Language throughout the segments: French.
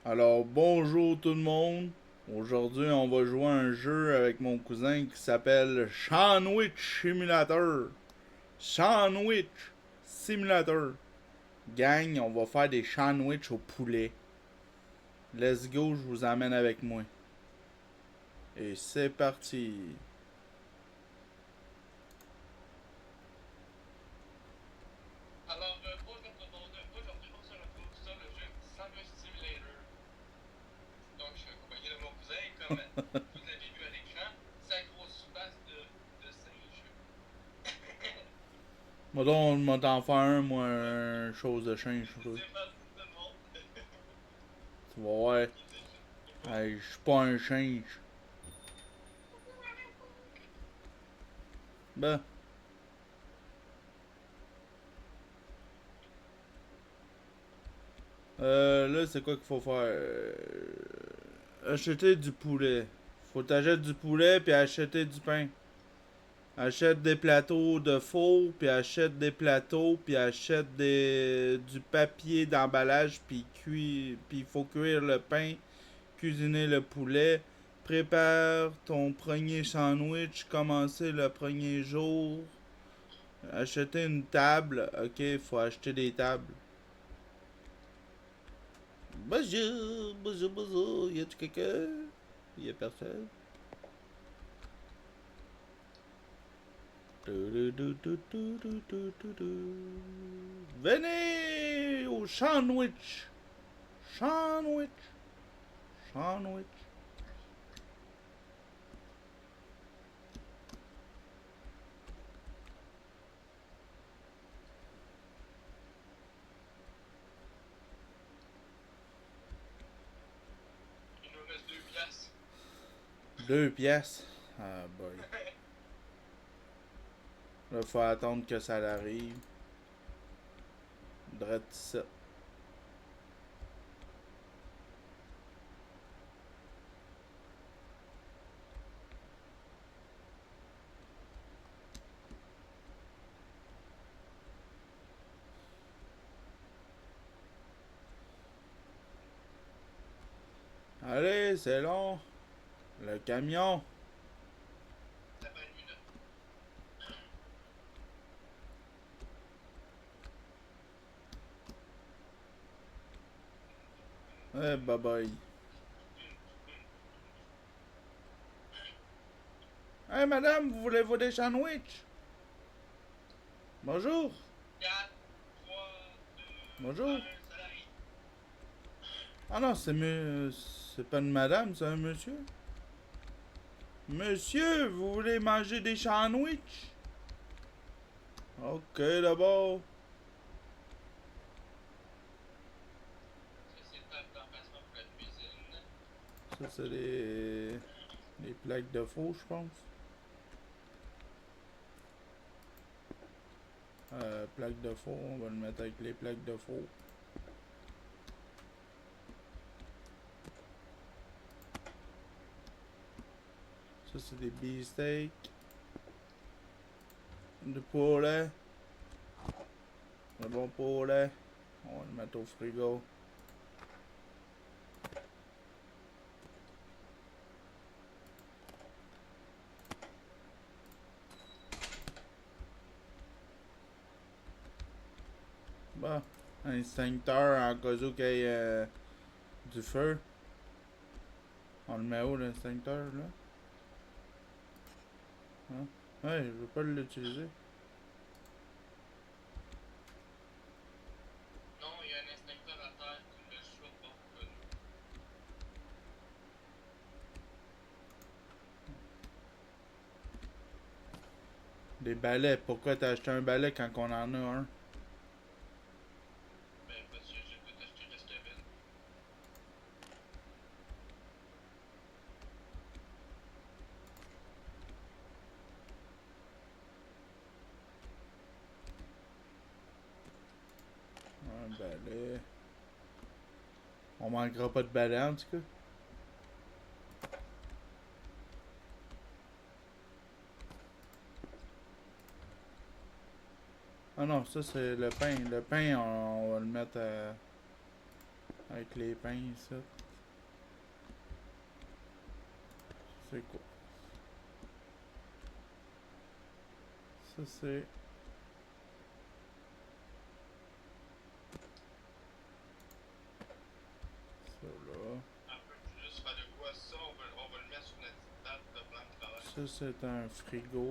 Alors, bonjour tout le monde. Aujourd'hui, on va jouer à un jeu avec mon cousin qui s'appelle Sandwich Simulator. Sandwich Simulator. Gang, on va faire des sandwichs au poulet. Let's go, je vous emmène avec moi. Et c'est parti. Bonjour tout le monde. Aujourd'hui, on se retrouve sur le jeu Sandwich Simulator. Donc, je suis accompagné de mon cousin et comme vous avez vu à l'écran, sa grosse face de singe. Moi donc, on m'en faire un, moi, un chose de chien, je trouve. C'est parti tout le monde. Tu vas voir. Qui dit go. Hey, je suis pas un chien. Ben, là, c'est quoi qu'il faut faire? Acheter du poulet. Faut t'acheter du poulet puis acheter du pain. Achète des plateaux de faux, puis achète des plateaux, puis achète du papier d'emballage, puis il faut cuire le pain, cuisiner le poulet. Prépare ton premier sandwich, commencer le premier jour. Acheter une table, ok, faut acheter des tables. Bonjour, bonjour, bonjour, y a-tu quelqu'un? Y a personne? Venez au sandwich. Sandwich. Sandwich. Il nous reste 2 piastres. 2 pièces. Ah boy. Là, faut attendre que ça arrive. Drette ça. Allez, c'est long. Le camion. Ça prend une minute. Eh, bye bye. Hey, madame, vous voulez-vous des sandwichs? Bonjour. 4, 3, 2, Bonjour. 1, ça arrive. Ah non, c'est pas une madame, c'est un monsieur. Monsieur, vous voulez manger des sandwichs? Ok, d'abord. Ça, c'est le table d'emplacement pour la cuisine. Ça, c'est les plaques de faux, je pense. Plaques de faux, on va le mettre avec les plaques de faux. Ça, c'est des beefsteaks. Du poulet. Le bon poulet. On va le mettre au frigo. Bah, un extincteur en cas où qu'il y ait du feu. On le met où l'extincteur là? Hein? Ouais, je veux pas l'utiliser. Non, il y a un inspecteur à terre qui me le choix pas pour nous. Des balais. Pourquoi t'as acheté un balai quand on en a un? Ben, parce que j'ai tout acheté de ce qu'il y avait. Un balai. On manquera pas de balai en tout cas. Ah non, ça c'est le pain. Le pain, on va le mettre Avec les pains ici. C'est quoi? Ça c'est... Ça là. Juste faire de quoi ça, on va le mettre sur notre petite table de plan de travail. Ça c'est un frigo.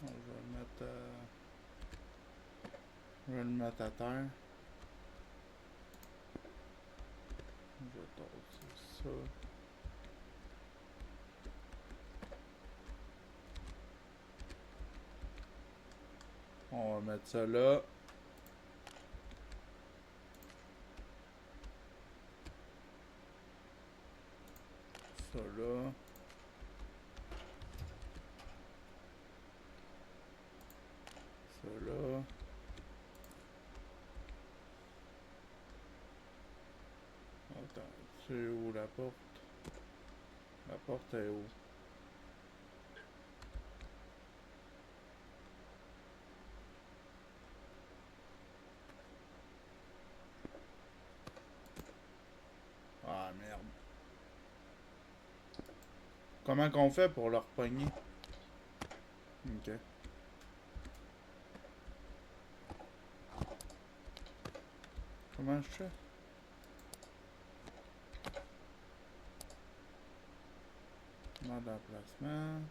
On va le mettre à... Je vais le mettre à terre. Je vais tasser ça. On va mettre ça là. Ça là. Ça là. Attends, c'est où la porte? La porte est où? Ah merde. Comment qu'on fait pour leur pogner? Ok. Comment je fais? Mode d'emplacement.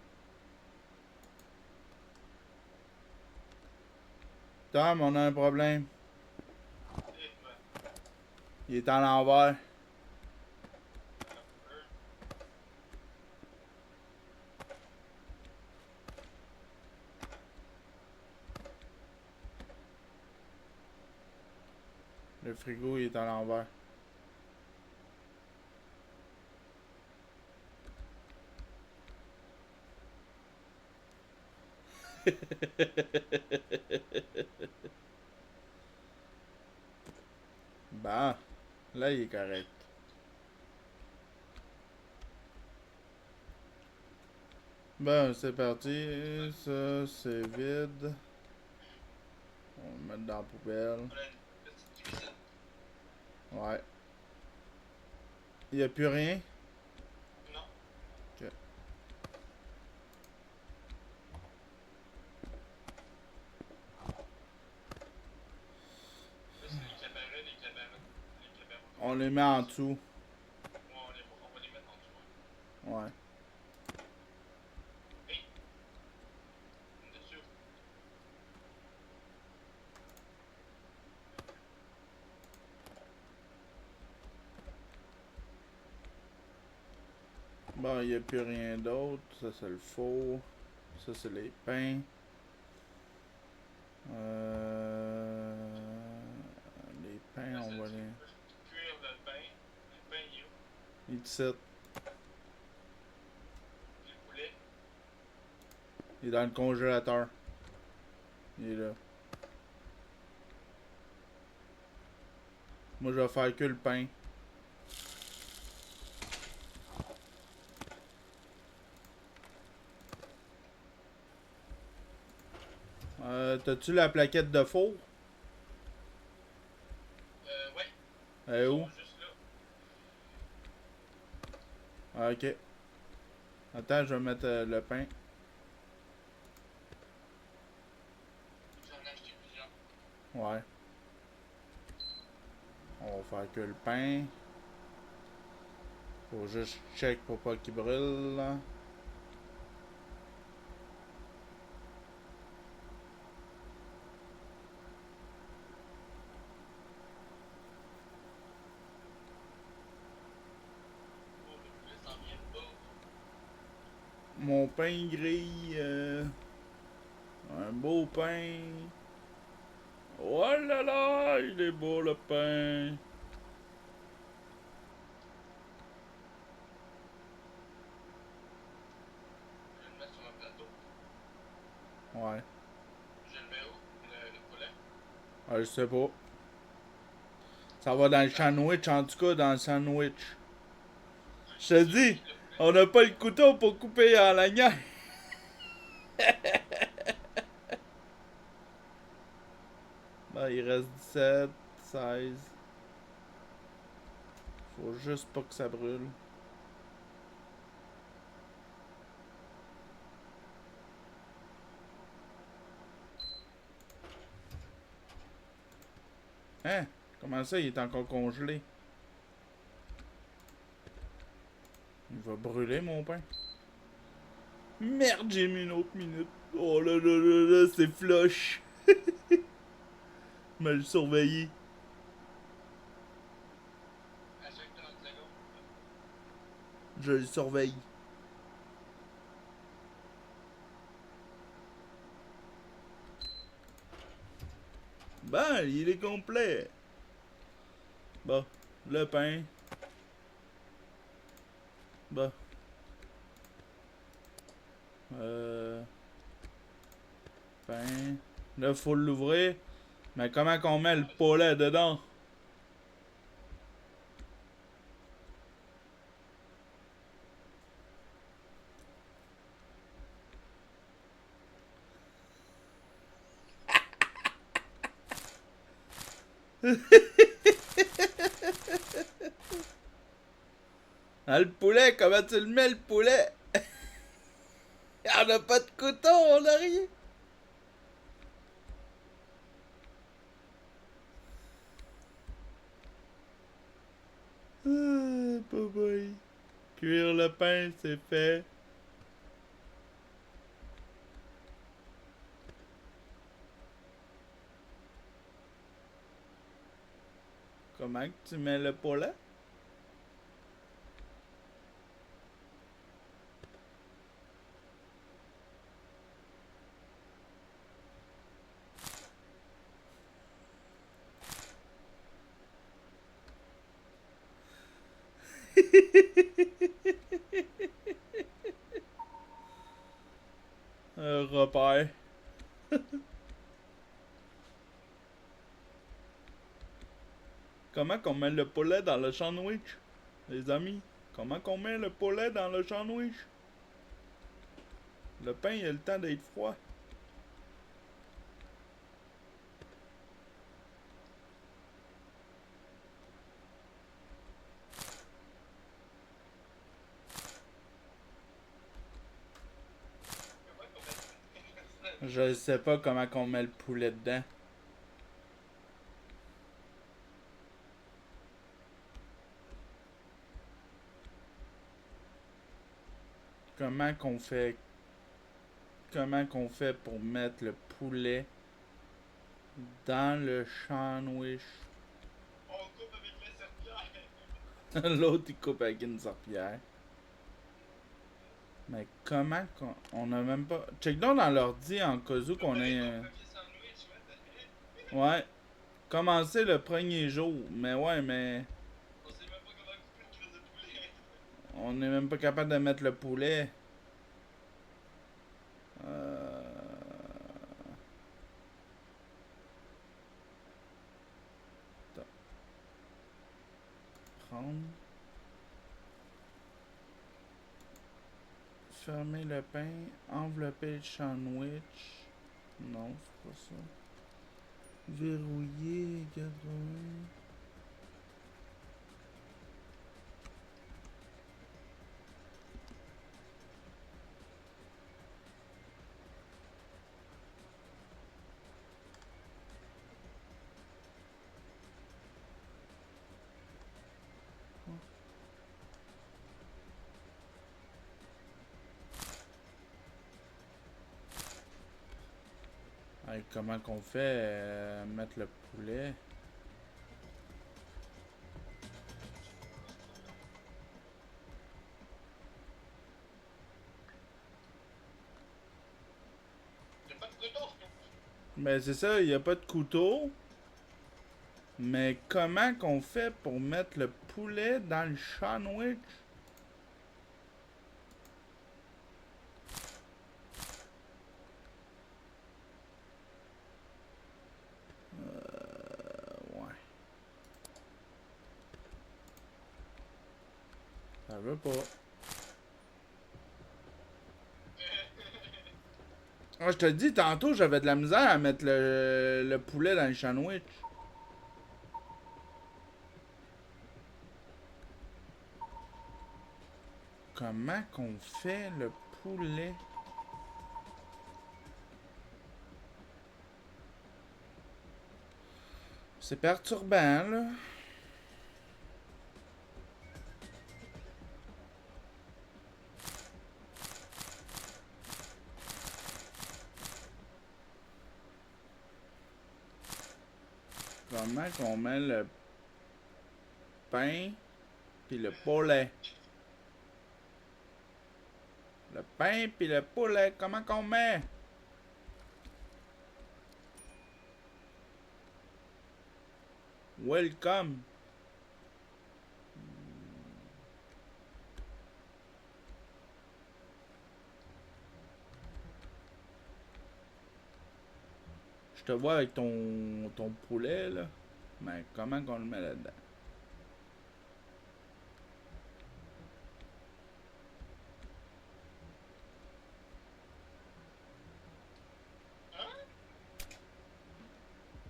Tom, on a un problème. Il est à l'envers. Le frigo, il est à l'envers. Bah, là, il est correct. Bon, c'est parti. Ça, c'est vide. On va le mettre dans la poubelle. On a une petite cuisine. Ouais. Il n'y a plus rien? Non. Ok. Là, c'est les cabarets, les cabarets. Les cabarets. On les met en dessous. Ouais, on va les mettre en dessous. Ouais. Hey! Dessus. Bon, il n'y a plus rien d'autre. Ça, c'est le four. Ça, c'est les pains. Les pains, Là, on va c'est les... cuire le pain. Le pain, il est où? Il est ici. Puis le poulet. Il est dans le congélateur. Il est là. Moi, je vais faire que le pain. T'as-tu la plaquette de four? Ouais. Elle est Ils où? sont juste là. Ah, ok. Attends, je vais mettre le pain. J'en ai acheté plusieurs. Ouais. On va faire que le pain. Faut juste check pour pas qu'il brûle. Là. Oh, le poulet s'en vient de bas. Mon pain grille. Un beau pain. Oh là là, il est beau le pain. Je vais le mettre sur un plateau. Ouais. Je le mets où? Le poulet? Ah, je sais pas. Ça va dans le sandwich, en tout cas, dans le sandwich. Je te dis, Le poulet. on n'a pas le couteau pour couper en lanière. Ah, il reste 17, 16. Faut juste pas que ça brûle. Hein? Comment ça, il est encore congelé? Il va brûler, mon pain. Merde, j'ai mis une autre minute. Oh là là là là, c'est flush. Mais le surveiller. À chaque 30 secondes. Je le surveille. Ben, il est complet. Bon, le pain. Bon. Pain. Là, faut l'ouvrir. Mais comment qu'on met le poulet dedans? Ah, le poulet, comment tu le mets, le poulet? On a pas de couteau, on a rien. Ah, bye. Cuire le pain, c'est fait. Comment que tu mets le poulet? Un repère. Comment qu'on met le poulet dans le sandwich? Les amis, comment qu'on met le poulet dans le sandwich? Le pain, il a le temps d'être froid. Comment qu'on met. Je sais pas comment qu'on met le poulet dedans. Comment qu'on fait... Comment qu'on fait pour mettre le poulet dans le sandwich? On coupe avec la serpillère. L'autre, il coupe avec une serpillière. Mais comment qu'on... On a même pas... Check donc dans l'ordi en cas où qu'on ait... Papier sandwich, ouais, Ouais. Commencer le premier jour. Mais ouais, mais... on sait même pas comment couper une cuisse de poulet. On n'est même pas capable de mettre le poulet. Euh... Attends. Prendre. Fermer le pain. Envelopper le sandwich. Non, c'est pas ça. Verrouiller, 80. Hey, comment qu'on fait mettre le poulet? J'ai pas de couteau. Ben c'est ça, il n'y a pas de couteau. Mais comment qu'on fait pour mettre le poulet dans le sandwich? Ouais. Ça veut pas. Ah, je te dis, tantôt, j'avais de la misère à mettre le poulet dans le sandwich. Comment qu'on fait le poulet? C'est perturbant, là. Comment qu'on met le pain puis le poulet? Le pain puis le poulet, comment qu'on met? Welcome. Je te vois avec ton poulet, là. Mais comment qu'on le met là-dedans?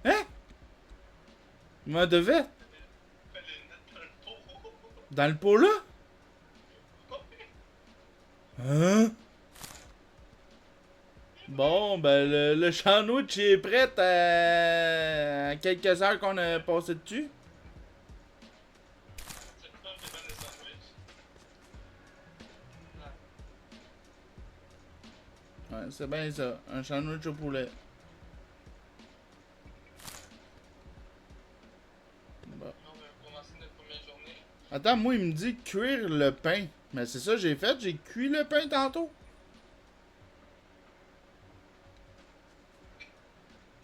Hein? Moi devait? Fallait le mettre dans le pot. Dans le pot là? Hein? Bon, ben le sandwich est prêt à quelques heures qu'on a passé dessus. C'est pas vraiment des sandwichs. Ouais, c'est bien ça. Un sandwich au poulet. Bon. On va commencer notre première journée. Attends, moi, il me dit cuire le pain. Mais c'est ça que j'ai fait. J'ai cuit le pain tantôt.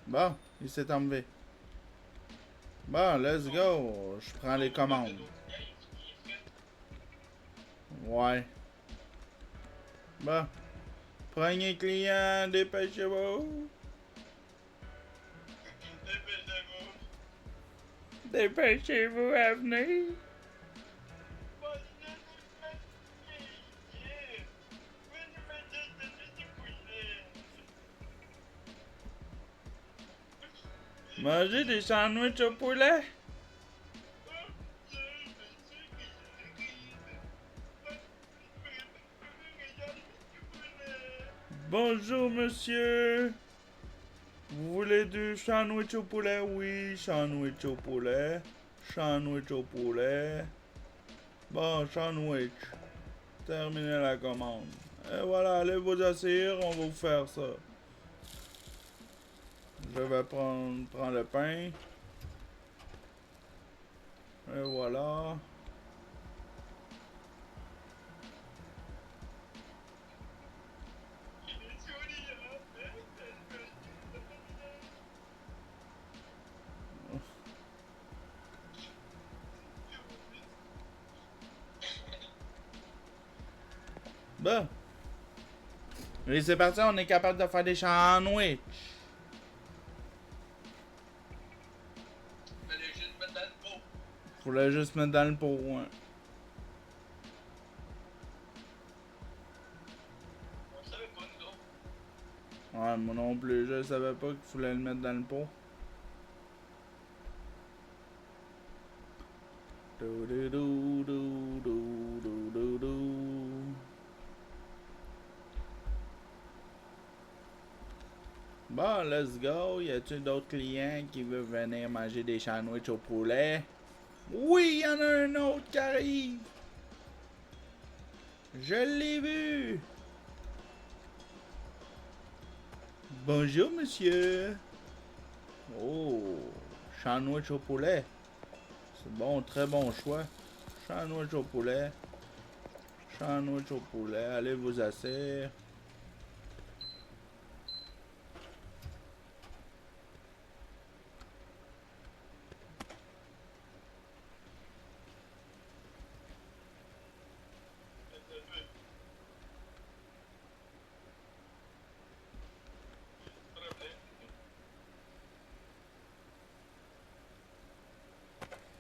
Bon, il s'est enlevé. Bon, let's go. Je prends les commandes. Ouais. Bon. Prenez client, dépêchez-vous. Dépêchez-vous à venir. Manger des sandwichs au poulet? Bonjour, monsieur. Vous voulez du sandwich au poulet? Oui, sandwich au poulet. Sandwich au poulet. Bon, sandwich. Terminez la commande. Et voilà, allez vous asseoir, on va vous faire ça. Je vais prendre le pain. Et voilà. Bon. Et c'est parti, on est capable de faire des sandwichs. Fallait juste mettre dans le pot. Faudrait juste mettre dans le pot, hein. On savait pas, nous autres. Ouais, moi non plus, je savais pas qu'il fallait le mettre dans le pot. Bon, let's go. Y a-t-il d'autres clients qui veulent venir manger des sandwichs au poulet? Oui, y en a un autre qui arrive. Je l'ai vu. Bonjour, monsieur. Oh, sandwich au poulet. C'est bon, très bon choix. Sandwich au poulet. Sandwich au poulet. Allez vous asseoir. Problème.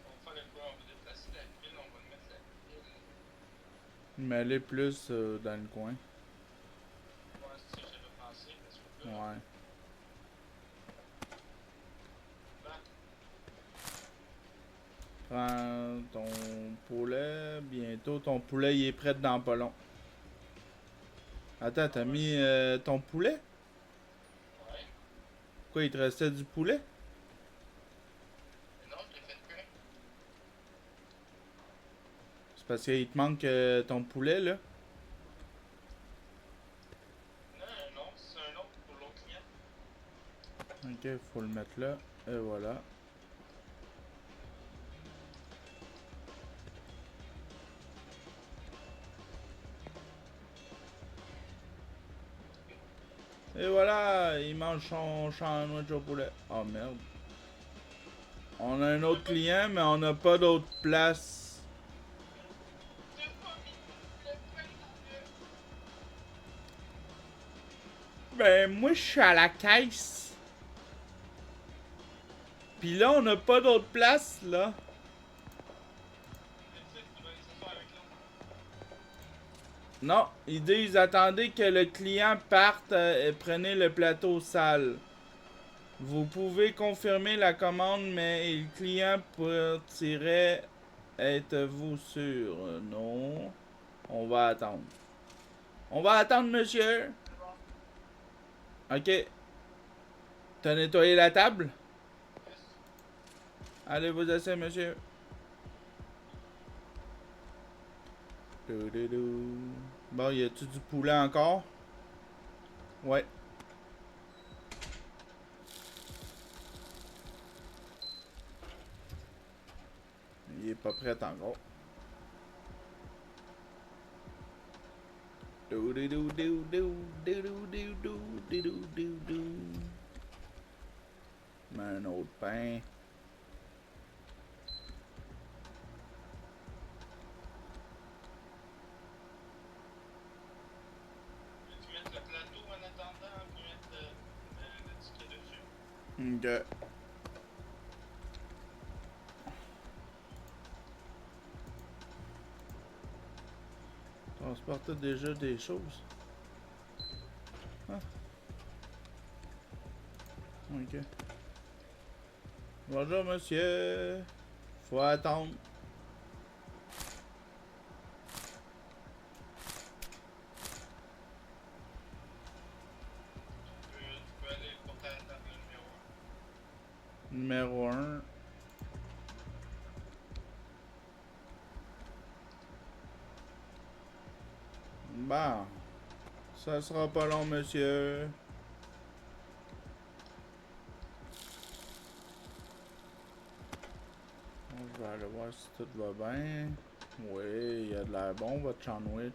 On va faire quoi? On va déplacer la pile, on va mettre la pile. Mais allez plus dans le coin. Ouais, c'est ça que j'avais pensé, parce que là, Bientôt, ton poulet, il est prêt dans pas long. Attends, t'as mis ton poulet? Ouais. Quoi, il te restait du poulet? Mais non, je l'ai fait cuire. C'est parce qu'il te manque ton poulet, là? Non, non, c'est un autre pour l'autre client. Ok, faut le mettre là. Et voilà. Et voilà, il mange son sandwich au poulet. Oh merde. On a un autre client, mais on n'a pas d'autre place. J'ai pas mis le pain dans le... Ben, moi, je suis à la caisse. Pis là, on n'a pas d'autre place, là. C'est ça, tu vas aller s'asseoir avec l'autre. Non, ils disent attendez que le client parte et prenez le plateau sale. Vous pouvez confirmer la commande, mais le client partirait. Êtes-vous sûr? Non. On va attendre. On va attendre, monsieur. C'est bon. Ok. T'as nettoyé la table? Yes. Allez vous asseoir, monsieur. Bon, y a-tu du poulet encore? Ouais. Il est pas prêt encore. Mais un autre pain. Veux-tu mettre le plateau en attendant pour mettre le ticket dessus? Ok. Transporte déjà des choses. Ah. Ok. Bonjour monsieur. Faut attendre. Tu peux aller pour ta table numéro 1. Numéro 1. Bon. Ça sera pas long monsieur. On va aller voir si tout va bien. Oui, il y a de l'air bon votre sandwich.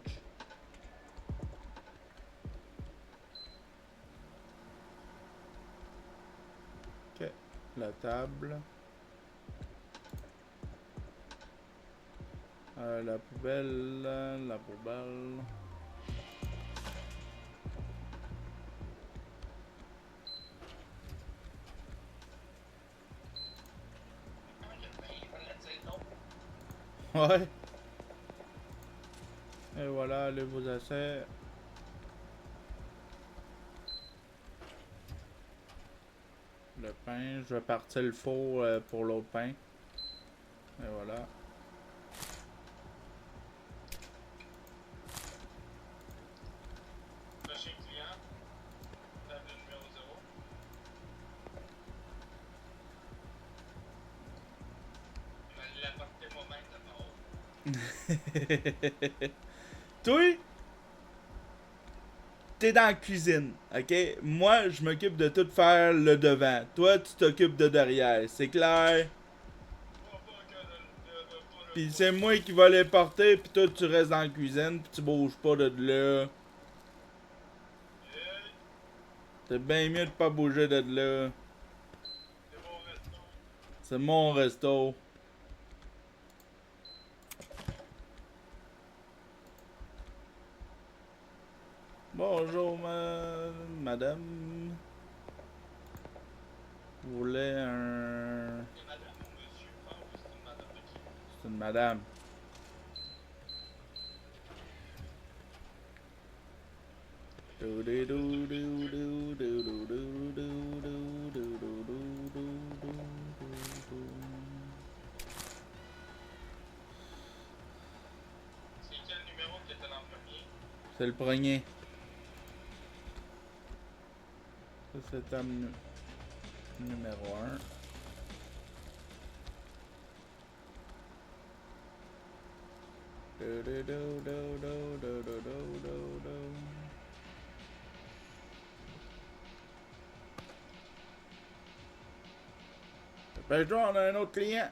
Ok. La table. La poubelle. La poubelle. Ah, le pain, il fallait dire non. Ouais. Et voilà, allez vous asseoir. Le pain, je vais partir le four pour l'autre pain. Et voilà. Prochain client, table numéro 0. Je vais aller l'apporter moi-même d'abord. Toi, t'es dans la cuisine, ok? Moi, je m'occupe de tout faire le devant. Toi, tu t'occupes de derrière. C'est clair? Pis c'est moi qui vais les porter, pis toi, tu restes dans la cuisine, pis tu bouges pas de là. C'est bien mieux de pas bouger de là. C'est mon resto. C'est mon resto. Bonjour, madame. Vous voulez un... C'est madame ou monsieur? Ah oui, c'est une madame de qui? C'est une madame. C'est le premier. Ça, c'est tome numéro 1. Dépêche-toi, on a un autre client.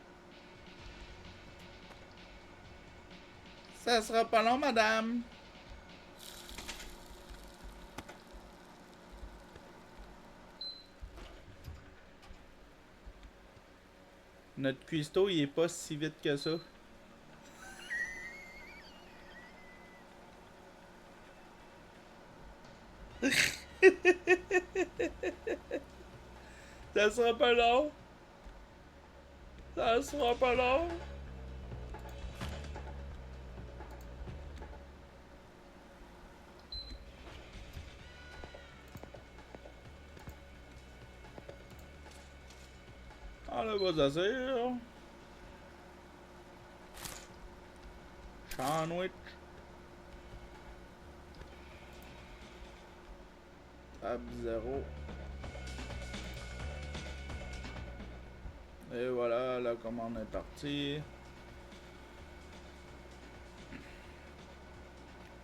Ça sera pas long, madame. Notre cuistot, il est pas si vite que ça. Ça sera pas long. Ça sera pas long. On le va asseoir. Sandwich. Tab 0. Et voilà, la commande est partie.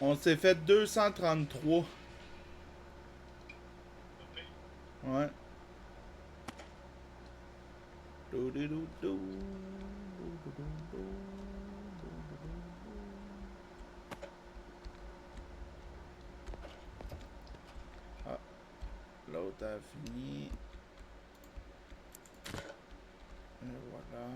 On s'est fait 233. Ouais. Ah, l'autre a fini. Et voilà.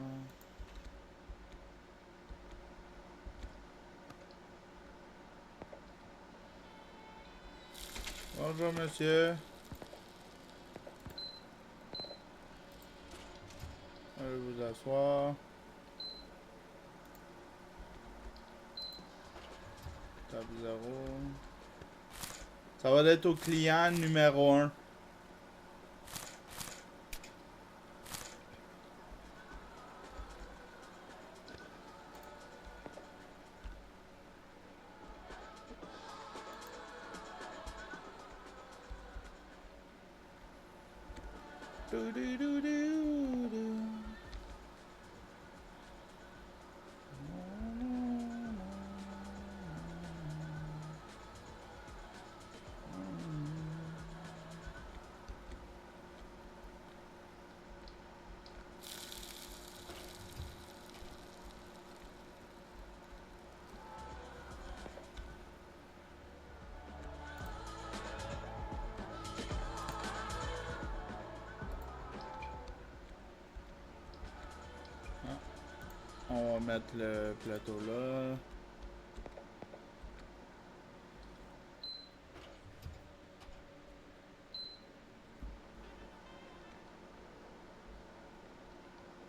Bonjour, monsieur. Allez vous asseoir. Table 0. Ça va être au client numéro 1. On va mettre le plateau là.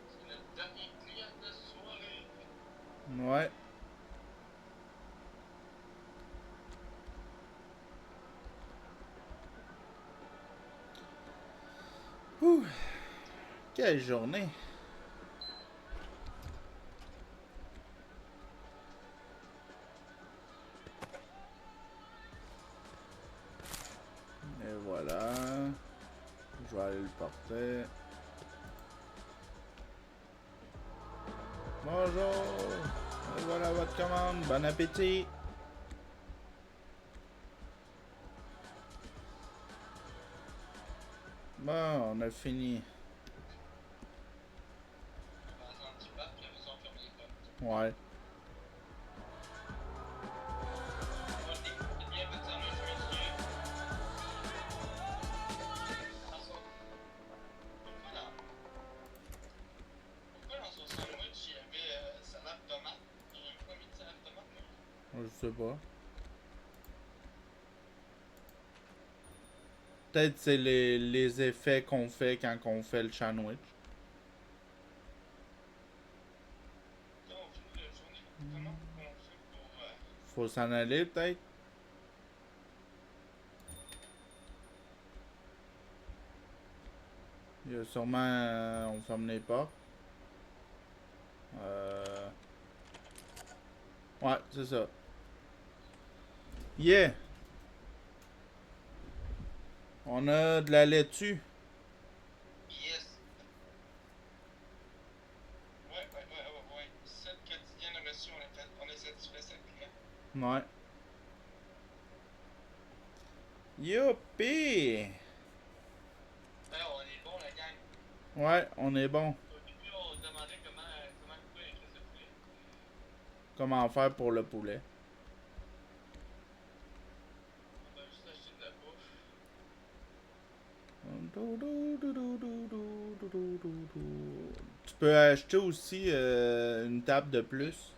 C'est le dernier client de soirée. Ouais. Ouh. Quelle journée. Et voilà. Je vais aller le porter. Bonjour. Et voilà votre commande. Bon appétit. Bon, on a fini. On va attendre qu'il parte, puis après ça, on ferme les portes. Ouais. Moi, je t'écoute bien, votre sandwich, monsieur. François, pourquoi dans son sandwich, il y avait salade tomate? Il n'a même pas mis de salade tomate, moi. Je sais pas. Peut-être c'est les effets qu'on fait quand on fait le sandwich. Là, on finit la journée. Comment on fait pour... Faut s'en aller peut-être. Il y a sûrement... on ferme les portes. Ouais, c'est ça. Yeah! On a de la laitue. Yes. Ouais. 7 quotidiennes reçues, on est satisfait, ça client. Ouais. Youpi! Ben, on est bon, la gang. Ouais, on est bon. Au début, on se demandait comment couper un crise de poulet. Comment faire pour le poulet? On va juste acheter de la bouffe. Tu peux acheter aussi une table de plus.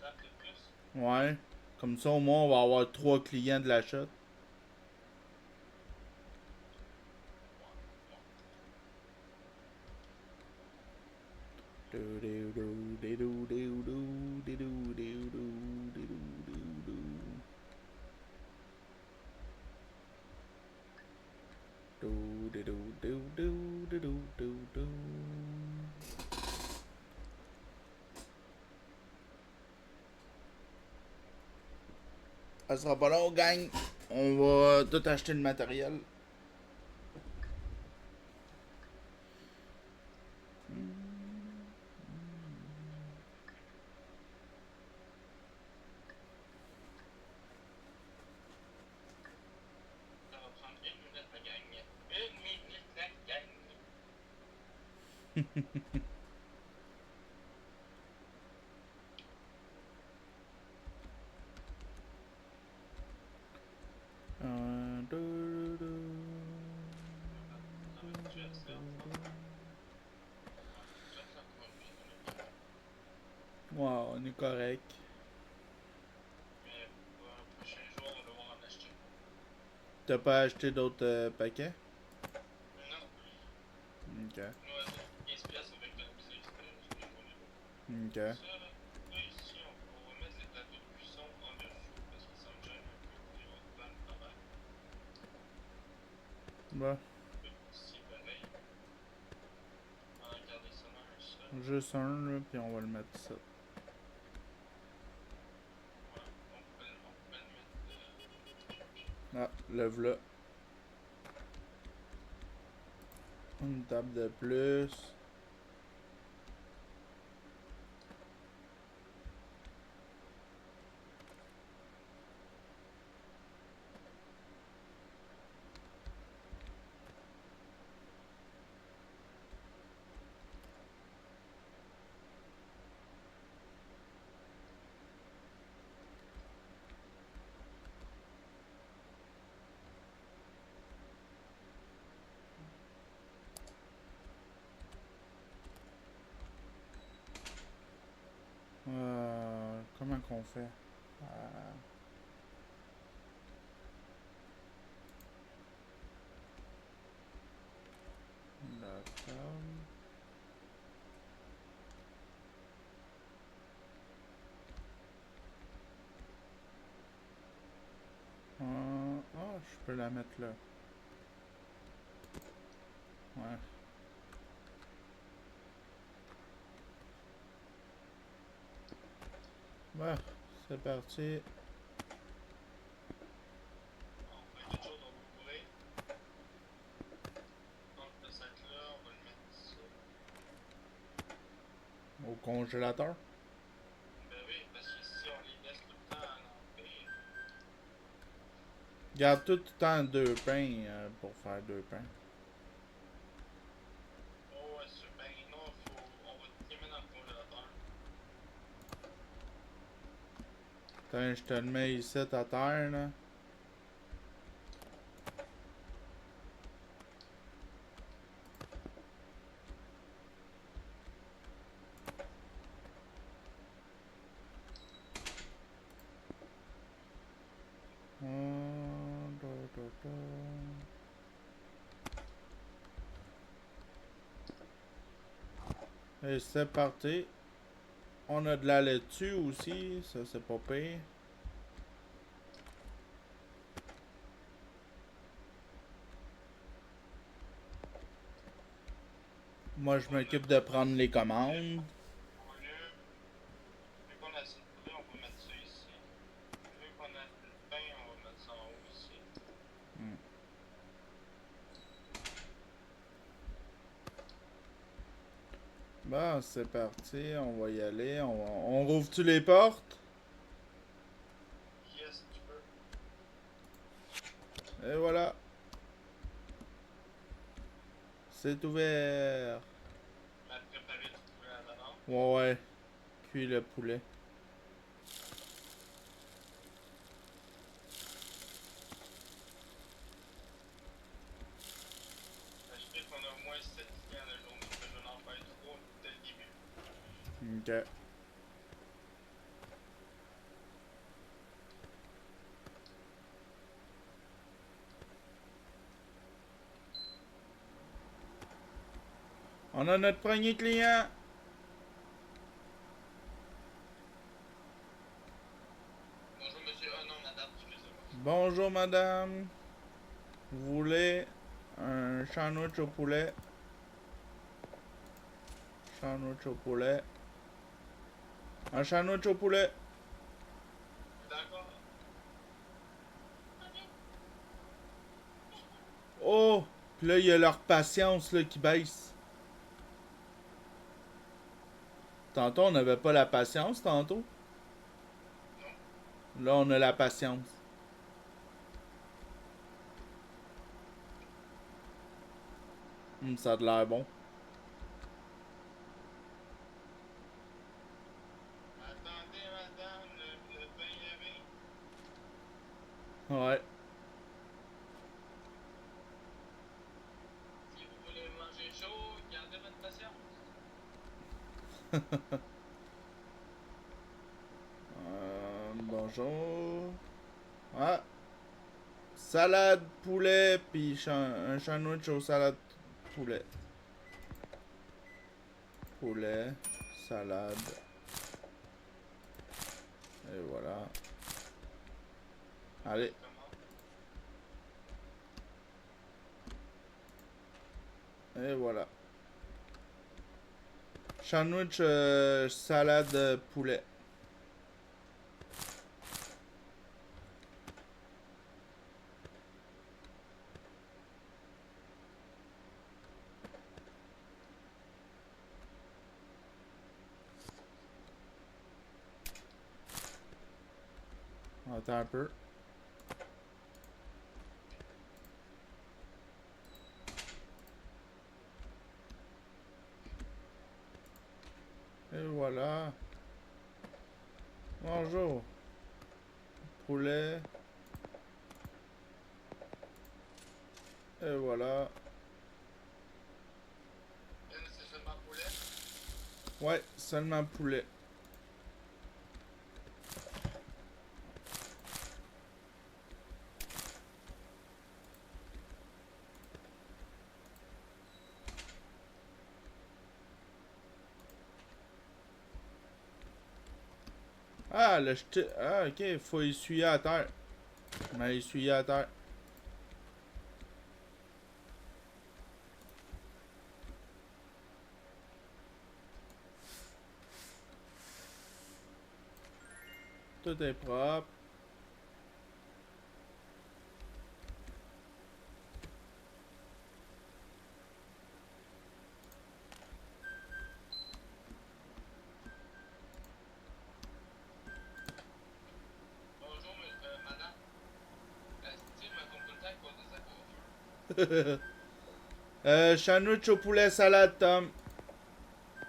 Tape de plus. Ouais. Comme ça, au moins, on va avoir 3 clients de l'achat. Ça sera pas long, gang. On va tout acheter le matériel. Ça va prendre 1 minute, la gang. 1 minute, la gang. Ça va être juste ça. Juste encore 1 minute. Ouais, on est correct. Mais pour le prochain jour, on va devoir en acheter. T'as pas acheté d'autres paquets? Non. Ok. Nous, à 15 piastres, on va économiser cette journée-là. Ok. Ça, là, ici, on va mettre les plateaux de cuisson en dessous parce que ça me gêne un peu pour les autres plans de travail. Bah, Ici, pareil. On va garder ça dans un seul. juste un, là, puis on va le mettre ça. Ouais, on peut le mettre. Ah, le v'là. Une table de plus. Comment qu'on fait? La table. Je peux la mettre là. Ouais. Bah, c'est parti. On va mettre quelque chose dans le bourré. Entre le sac là, on va le mettre ça. Au congélateur. Ben oui, parce que si on les laisse tout le temps à l'entrée, Garde tout le temps 2 pains pour faire 2 pains. oh ouais, c'est ben non, on va les mettre dans le congélateur. Attends, je te le mets ici à terre, là. Da, da, da. Et c'est parti. On a de la laitue aussi, ça c'est pas pire. Moi je m'occupe de prendre les commandes. Vu qu'on a assez de poulet, on va mettre ça ici. Vu Bon, c'est parti, on va y aller. On rouvre-tu les portes? Yes, tu peux. Et voilà. C'est ouvert. Mais préparer du poulet à l'avance. Ouais, ouais. Cuit le poulet. Je sais qu'on a au moins 7 clients la journée, mais je vais en faire 3 dès le début. Ok. On a notre premier client. Bonjour monsieur, ah non madame, excusez-moi. Bonjour madame. Vous voulez un sandwich au poulet? Sandwich au poulet. Un sandwich au poulet. D'accord. Oh! Puis là, il y a leur patience là, qui baisse. Tantôt, on n'avait pas la patience, tantôt. Non. Là, on a la patience. Ça a de l'air bon. Attendez madame, le pain arrive. Ouais. Si vous voulez manger chaud, gardez votre patience. Bonjour. Ah! Salade poulet, puis un sandwich au salade poulet. Poulet, salade. Et voilà. Allez. Et voilà. Sandwich, salade, poulet. Attends un peu. Et voilà. Bonjour. Poulet. Et voilà. C'est seulement poulet. Ouais, seulement poulet. Ah, le jeté. Ah, ok, faut essuyer à terre. On a essuyé à terre. Tout est propre. Bonjour madame. Steve m'a compris le temps à cause de sa coiffure. Sandwich au poulet salade, Tom. Pas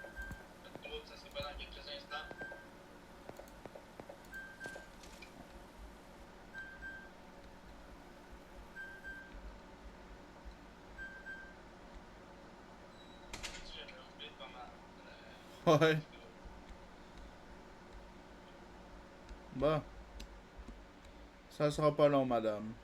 de trouble, ça se fait dans quelques instants. J'avais oublié de comment. Ouais. Bon. Ça sera pas long, madame.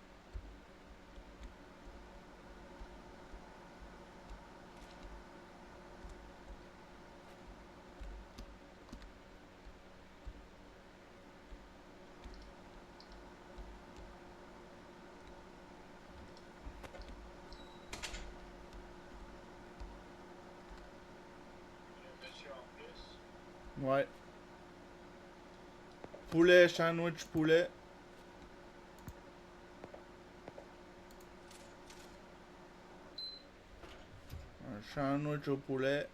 Monsieur en plus. Ouais. Poulet, sandwich, poulet. Un sandwich au poulet.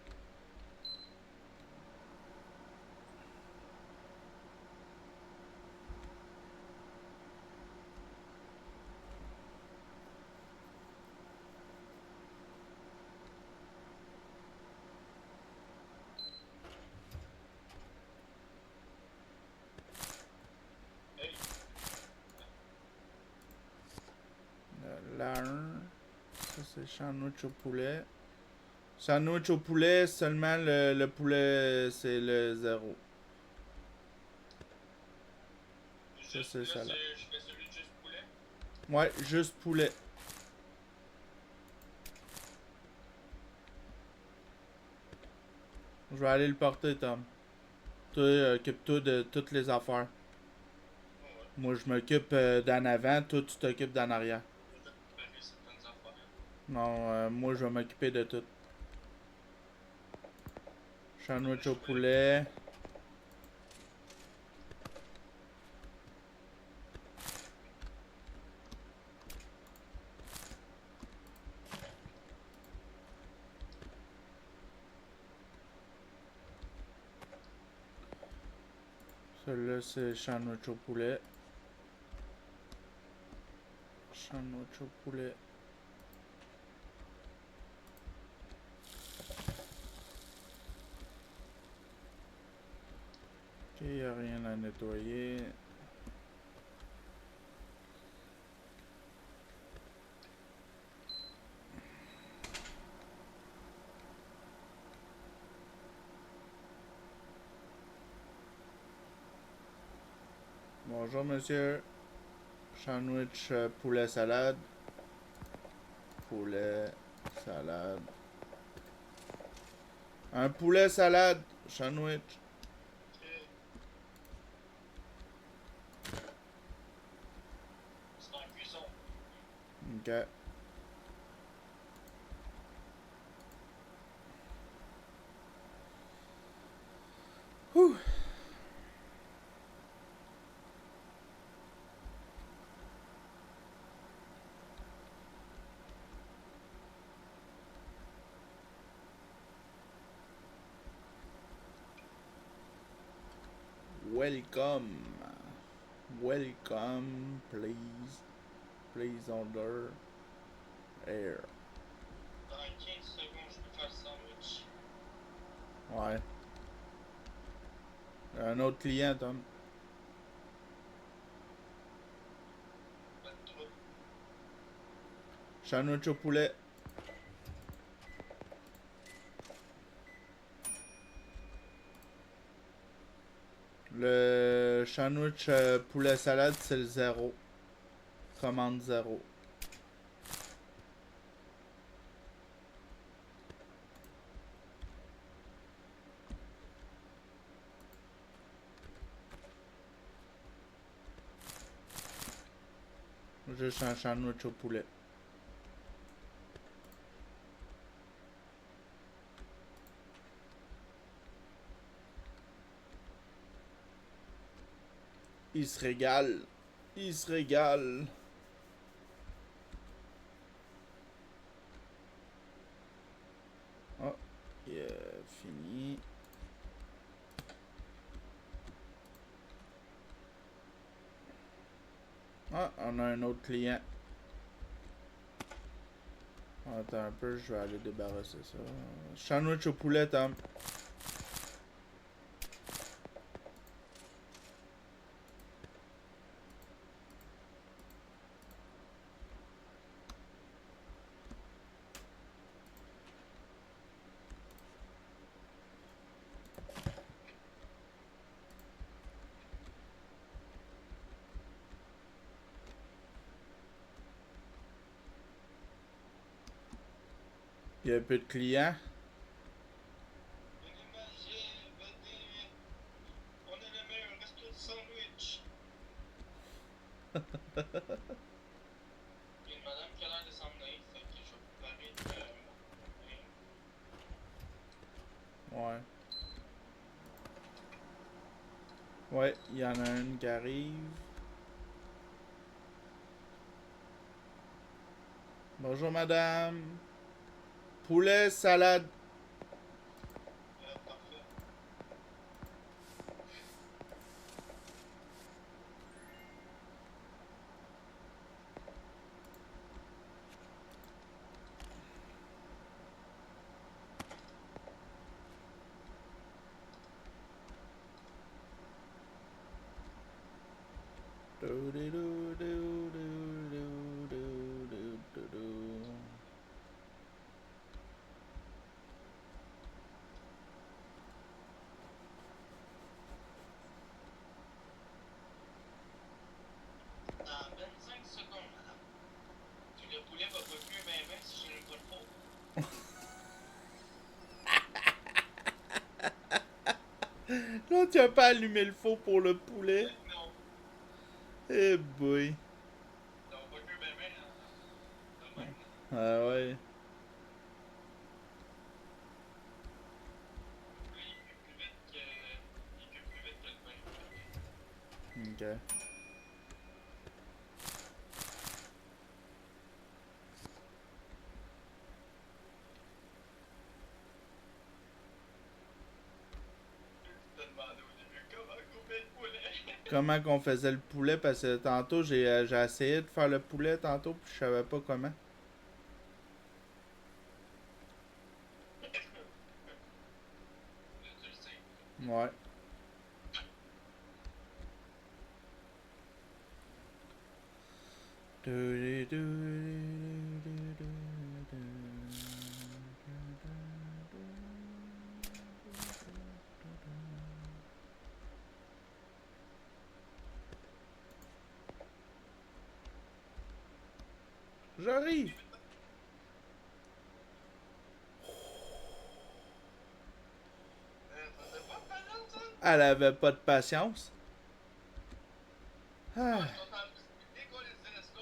sandwich au poulet. Sandwich au poulet, seulement le poulet, c'est le 0. Ça, Juste, c'est là, salade. je fais celui de juste poulet. Ouais, juste poulet. Je vais aller le porter, Tom. Toi, occupe-toi de toutes les affaires. Oh, ouais. Moi, je m'occupe d'en avant, toi, tu t'occupes d'en arrière. Je vais préparer certaines affaires. Non, moi, je vais m'occuper de tout. Sandwich Je au vais. poulet. Celui-là, c'est sandwich au poulet. Sandwich au poulet. Ok, y a rien à nettoyer. Bonjour, monsieur. Sandwich poulet salade. Poulet salade. Un poulet salade. Sandwich. Ok. C'est en cuisson. Ok. Whew. Welcome. Welcome, please. Please order air. Dans 15 secondes, je peux faire le sandwich. Ouais. Un autre client, Tom. Pas de trouble. Sandwich au poulet. Le sandwich poulet salade, c'est le 0. Commande 0. Juste un sandwich au poulet. Il se régale. Il se régale. Oh, il a fini. Ah, on a un autre client. Attends un peu, je vais aller débarrasser ça. Sandwich au poulet, Tom. Il y a un peu de clients. Venez manger, venez. On est le meilleur resto de sandwich. Il y a une madame qui a l'air de s'en venir, fait que je vais préparer mon pain. Ouais. Ouais, il y en a une qui arrive. Bonjour, madame. Poulet, salade. Parfait. Do, do, do, do, do, do, do, do, do. Là, tu as pas allumé le four pour le poulet. Non. Eh boy. Ça va pas que ben ben de même. Ah ouais. Lui, il cuit plus vite que. Il cuit plus vite que le pain. Ok. Je te demandais au début comment couper le poulet. Comment qu'on faisait le poulet? Parce que tantôt, j'ai essayé de faire le poulet tantôt, puis je savais pas comment. Là, tu le sais. Ouais. J'arrive. Ça c'est pas malade, ça? Elle avait pas de patience. Non, Ah. ils sont en train de décoller le resto.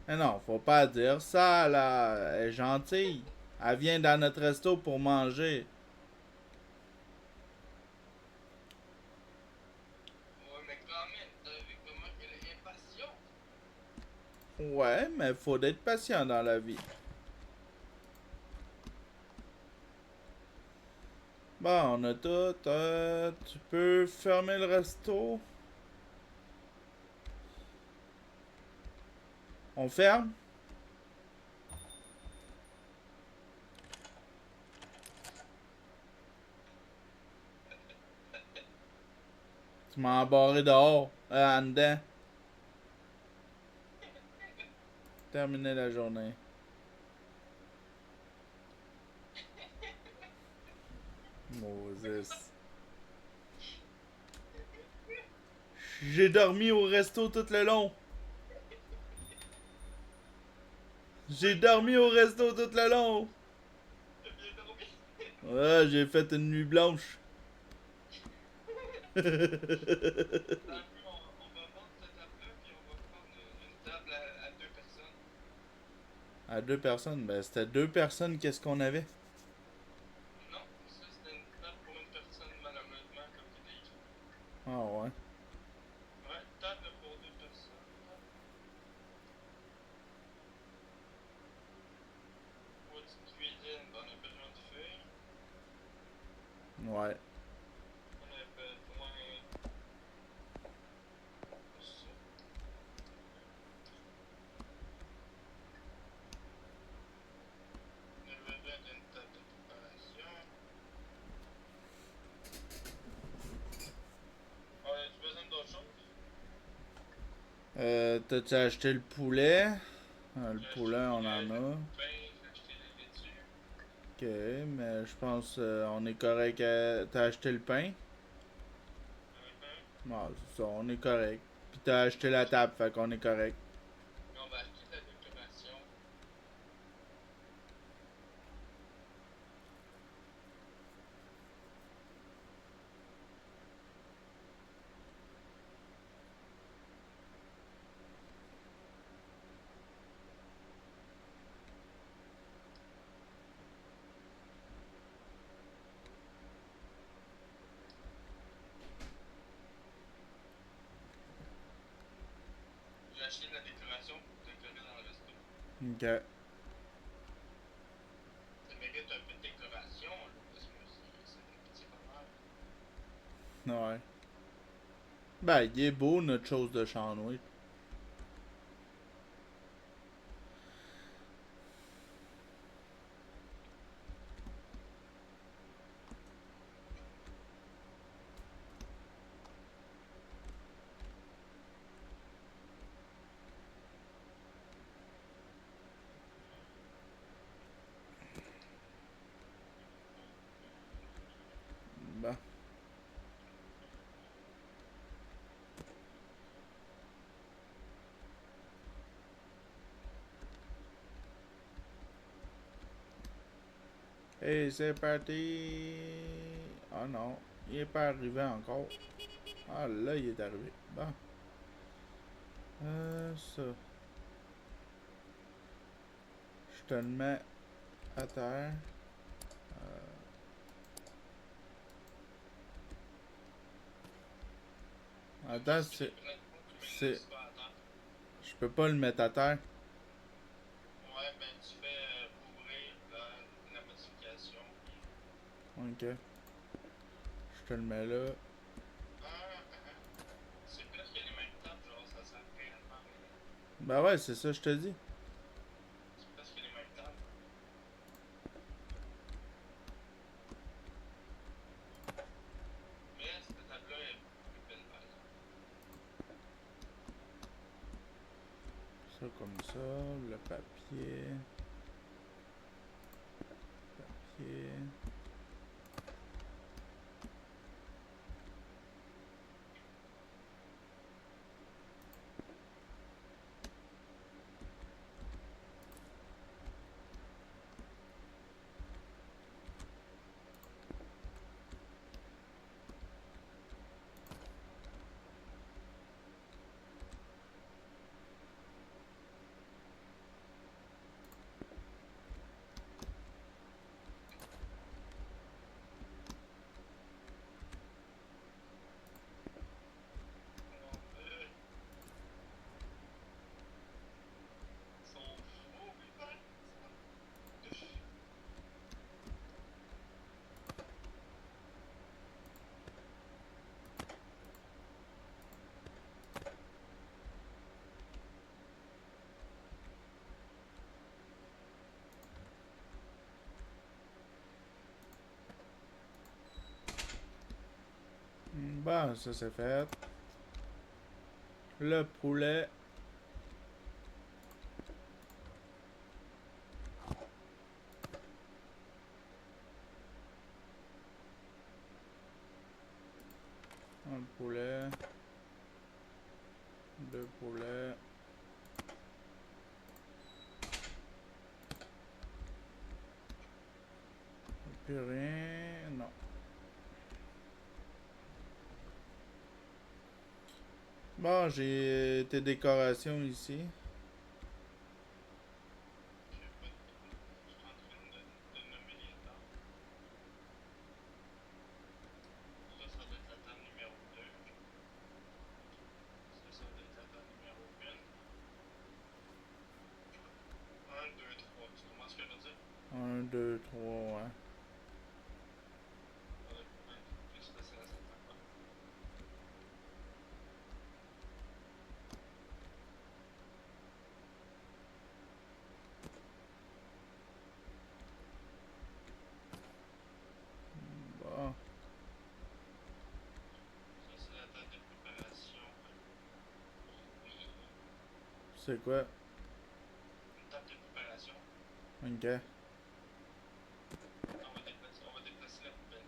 Mais non, faut pas dire ça, là. Elle est gentille. Elle vient dans notre resto pour manger. Ouais, mais quand même, t'as vu comment qu'elle est impatiente? Ouais, mais faut être patient dans la vie. Bon, on a tout. Tu peux fermer le resto. On ferme? Tu m'as embarré dehors. En dedans. Terminer la journée. Moses. J'ai dormi au resto tout le long. J'ai dormi au resto tout le long. T'as bien dormi? Ouais, j'ai fait une nuit blanche. Dans le fond, on va vendre cette table-là, puis on va prendre une table à deux personnes. À deux personnes, ben c'était deux personnes, qu'est-ce qu'on avait? Non, ça c'était une table pour une personne, malheureusement, comme c'était écrit. Ah ouais. Ouais, table pour deux personnes. Pour une cuisine, ben, on a besoin de feuilles. Ouais. On a besoin de ça. On a besoin d'une table de préparation. On a besoin d'autre chose? T'as-tu acheté le poulet? Le J'ai acheté poulet, le on poulet, en j'ai a. acheté le pain, j'ai acheté les laitues. Ok, mais je pense on est correct. T'as acheté le pain? Non, c'est ça, on est correct. Puis t'as acheté la table, fait qu'on est correct. On va acheter de la décoration. J'ai acheté de la décoration pour décorer dans le resto. Ok. Ça mérite un peu de décoration, là, parce que c'est un petit bonheur. Ouais. Ben, il est beau notre chose de sandwich. Ben. Hey, c'est parti. Ah non. Il est pas arrivé encore. Ah, là, il est arrivé. Bon. Ça. Je te le mets à terre. Attends, c'est... C'est... Je peux pas le mettre à terre. Ouais, ben tu fais ouvrir la modification. Ok. Je te le mets là. C'est plus que les mêmes tables, genre ça sert réellement rien. Ben ouais, c'est ça, je te dis. C'est presque les mêmes tables. Mais cette table-là est plus belle par exemple. Ça comme ça. Le papier. Papier. Ils sont fous, mes potes. Bon, ça c'est fait. Le poulet. Un poulet. Deux poulets. Plus rien. Non. Bon, j'ai tes décorations ici. Je sais pas, je suis en train de nommer les tables. Ça doit être la table numéro 2. Ça doit être la table numéro 1. 1, 2, 3. Tu comprends ce que je veux dire? Un, deux, trois, ouais. Ça doit être un peu plus facile à cette table-là. Bon. Ça, c'est la table de préparation. Oui, C'est quoi? une table de préparation. Ok. On va déplacer la poubelle.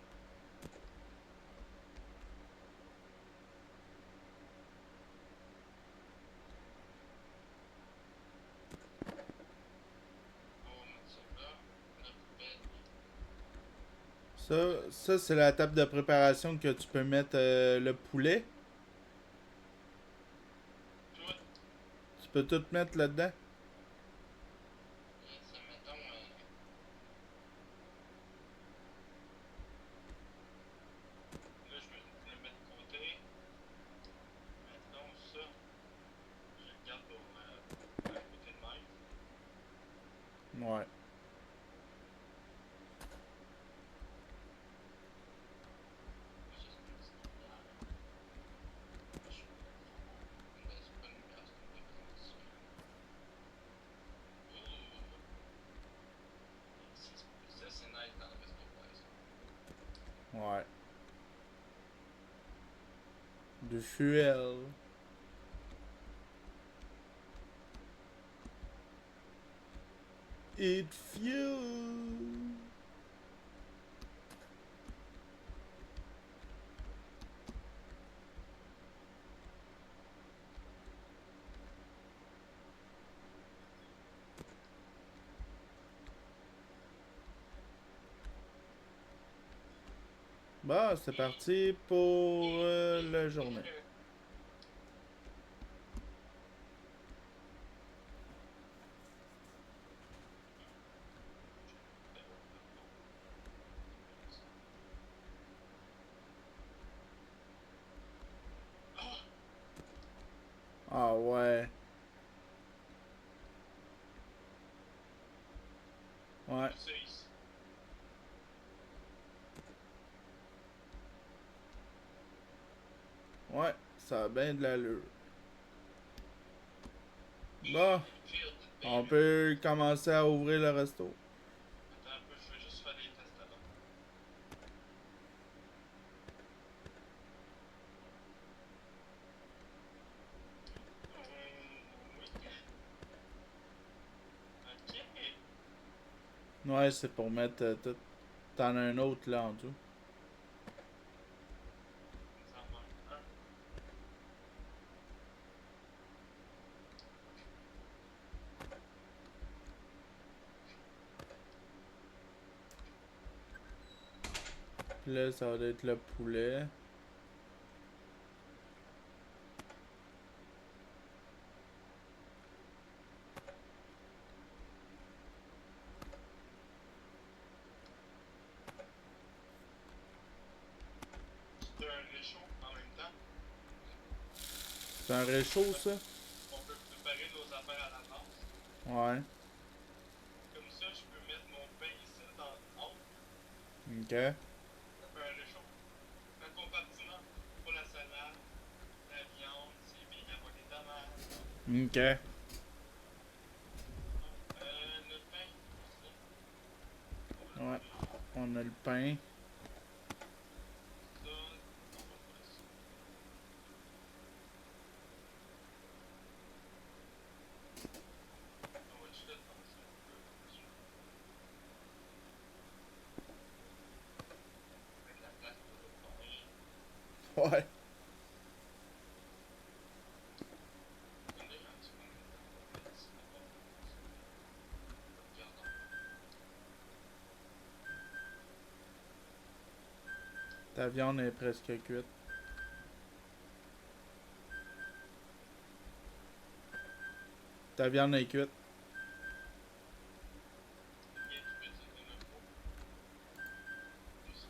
On va mettre ça là. La poubelle. Ça c'est la table de préparation que tu peux mettre le poulet. Tout. Tu peux tout mettre là-dedans. Ça, mettons. Là, je vais le mettre de côté. Mettons ça. Je le garde pour à côté de Mike. Ouais. Ça, c'est nice dans le resto, par exemple. Ouais. Du fuel. It fuel. Bon, c'est parti pour la journée. Ah ouais. Ouais. Ouais, ça a bien de l'allure. Bon, on peut commencer à ouvrir le resto. Attends un peu, je vais juste faire des tests avant. Oui. Ok. Ouais, c'est pour mettre tout. T'en as un autre là en dessous. Ça en manque un. Puis là, ça va être le poulet. C'est un réchaud en même temps. C'est un réchaud, ça? On peut préparer nos affaires à l'avance. Ouais. Comme ça, je peux mettre mon pain ici dans le haut. Ok. Ça fait un réchaud. Un compartiment pour la salade, la viande, c'est bien avoir des tomates. Ok. Le pain aussi. On va Ouais. le mettre On a le pain. ça. On va faire ça. On va juste le passer un peu. Mettre la place pour le pain. Ouais. On est rendu combien de temps? On va mettre ici d'abord. Regardons. Ta viande est presque cuite. Ta viande est cuite. Bien cuite, il y en a pas. Juste.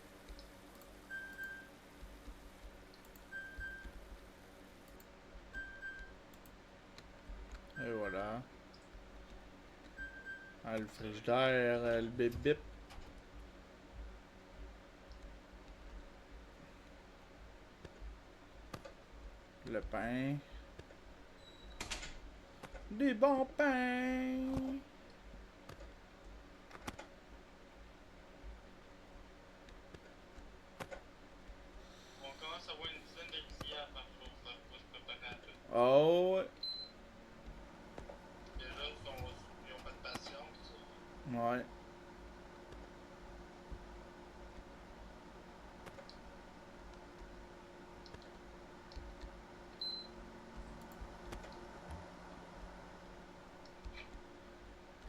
Et voilà. Ah, le frigidaire, le bip bip. Le pain. Des bons pains. On commence à avoir une dizaine d'ingrédients par jour. Ça va se préparer à tout. Oh, ouais. Les jeunes ils ont pas de patience. Ouais.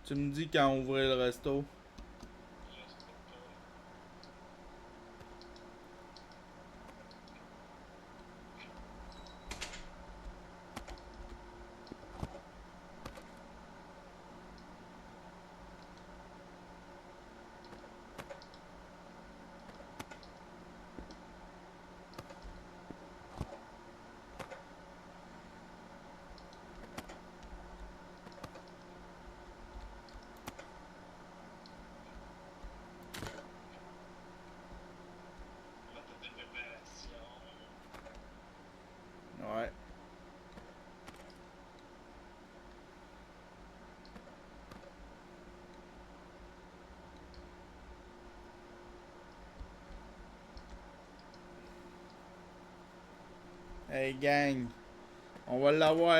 Tu me dis quand ouvrir le resto. Je sais pas. Méthode de préparation. Ouais. Hey gang. On va l'avoir.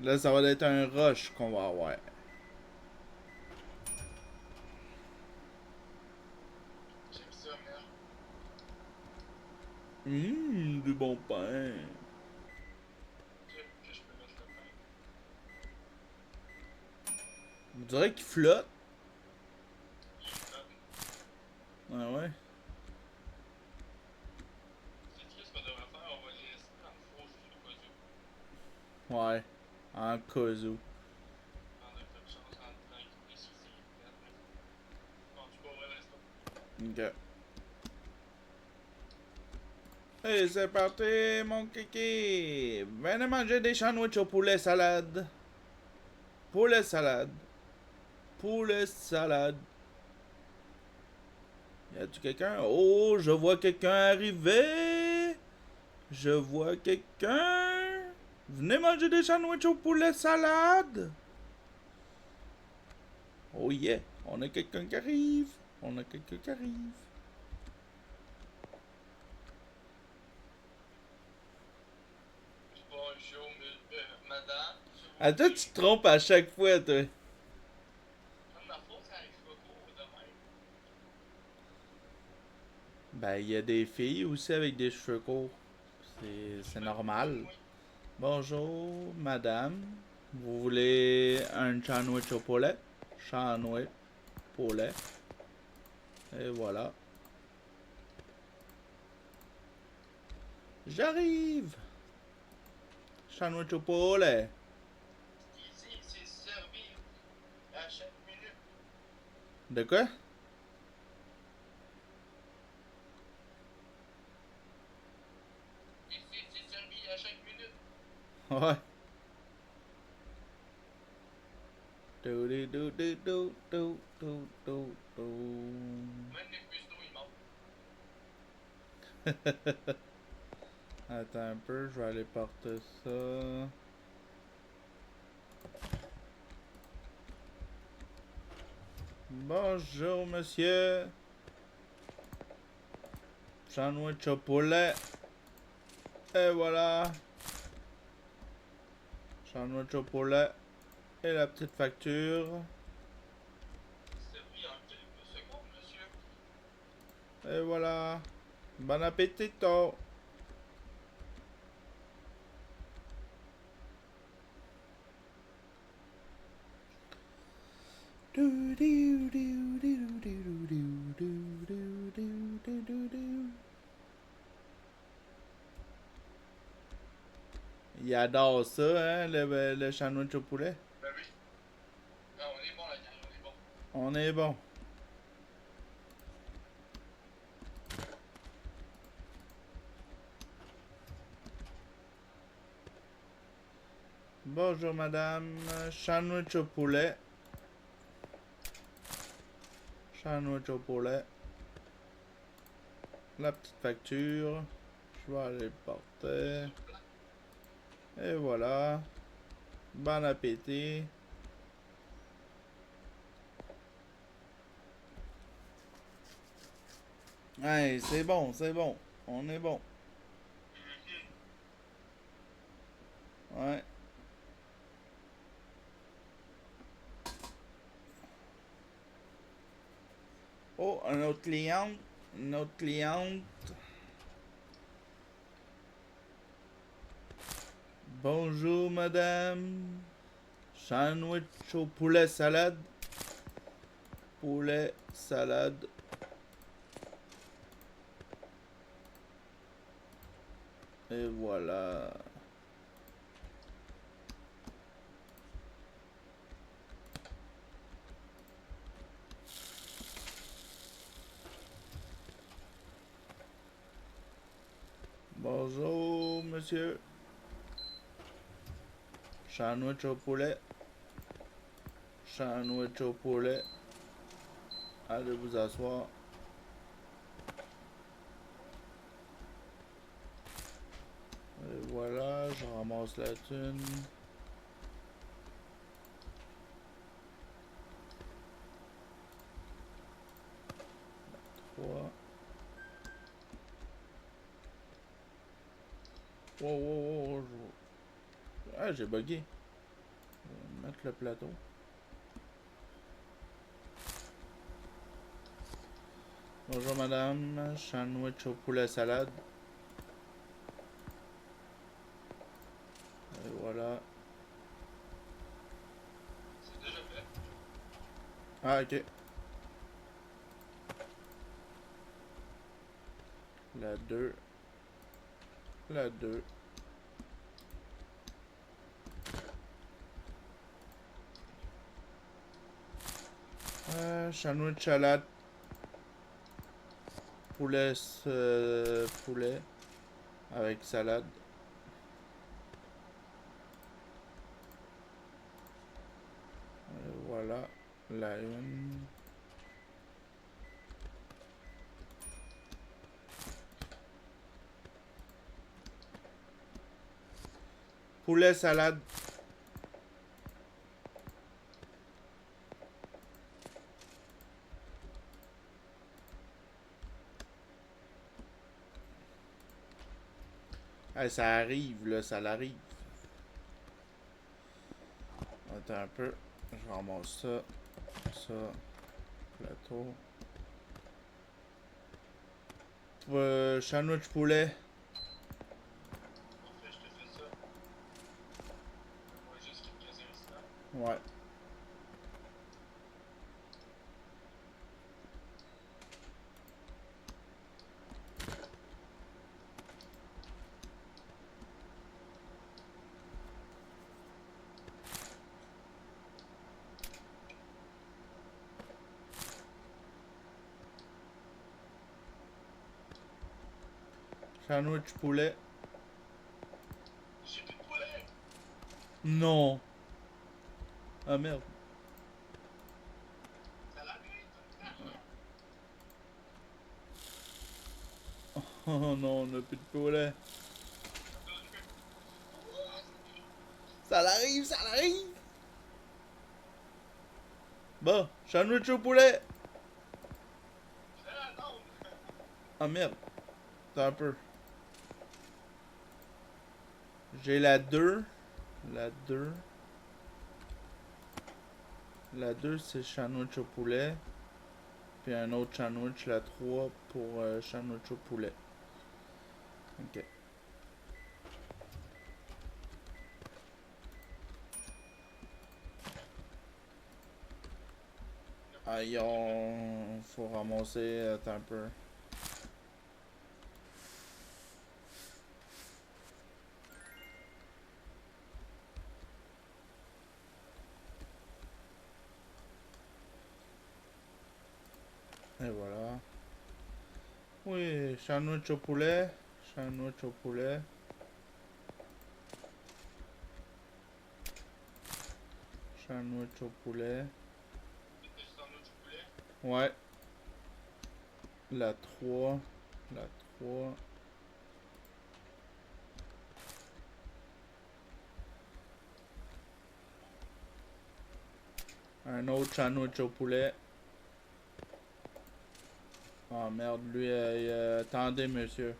Là, ça va être un rush qu'on va avoir. J'aime ça, man. Du bon pain. Que je peux mettre le pain. On dirait qu'il flotte. Il flotte. Ah ouais. cas où. On a fait de chance en train de préciser. En tout cas, ouais, reste. Ok. Et c'est parti, mon kiki! Venez manger des sandwichs au poulet salade. Poulet salade. Poulet salade. Y a-tu quelqu'un? Oh, je vois quelqu'un arriver! Je vois quelqu'un! Venez manger des sandwichs au poulet salade! Oh yeah! On a quelqu'un qui arrive! On a quelqu'un qui arrive! Bonjour, madame. Ah, toi, tu te trompes à chaque fois, toi. Comme ma faute, ça arrive pas court de même. Ben, il y a des filles aussi avec des cheveux courts. C'est normal. Bonjour, madame. Vous voulez un sandwich au poulet? Sandwich, poulet. Et voilà. J'arrive! Sandwich au poulet. Ici, c'est servi à chaque minute. De quoi? Ici, c'est servi à chaque minute. Ouais. Do do do do do do do do do. Même les cuistots, ils manquent. Attends un peu, je vais aller porter ça. Bonjour, monsieur. Sandwich au poulet. Et voilà. Sandwich au poulet. Et la petite facture. Servi en quelques secondes, monsieur. Et voilà. Bon appétito. Il adore ça, hein, le sandwich au poulet. Ben oui. Ah, on est bon, la gang, on est bon. On est bon. Bonjour madame, sandwich au poulet. Sandwich au poulet. La petite facture. Je vais aller le porter. Et voilà. Bon appétit. Hey, c'est bon, c'est bon. On est bon. Ouais. Oh, un autre cliente. Une autre cliente. Bonjour madame. Sandwich au poulet salade. Poulet salade. Et voilà. Bonjour monsieur. Sandwich au poulet. Sandwich au poulet. Allez vous asseoir. Et voilà, je ramasse la thune. Trois. Wow, wow, wow. Ah, j'ai bugué. Je vais mettre le plateau. Bonjour madame, sandwich au poulet salade. Et voilà. C'est déjà fait. Ah, ok. La 2. La 2. Sandwich salade. Poulet, poulet. Avec salade. Voilà. La une. Poulet salade. Hey, ça arrive, là, ça l'arrive. Attends un peu. Je ramasse ça. Ça. Plateau. Sandwich poulet. Parfait, je te fais ça. Moi, juste quelques instants. Ouais. Sandwich poulet. J'ai plus de poulet! Non. Ah merde. Ça l'arrive! Oh non, on a plus de poulet. Ça l'arrive, ça l'arrive. Bon, sandwich au poulet. Je vais l'attendre! Ah merde. Attends un peu. J'ai la 2. La 2. La 2 c'est sandwich au poulet. Puis un autre sandwich, la 3 pour sandwich au poulet. Ok. Aïe, on... faut ramasser. Attends un peu. Et voilà. Oui, sandwich au poulet. Sandwich au poulet. Sandwich au poulet. C'était juste un autre poulet. Ouais. La 3. La 3. Un autre sandwich au poulet. Ah merde, lui, attendez, monsieur.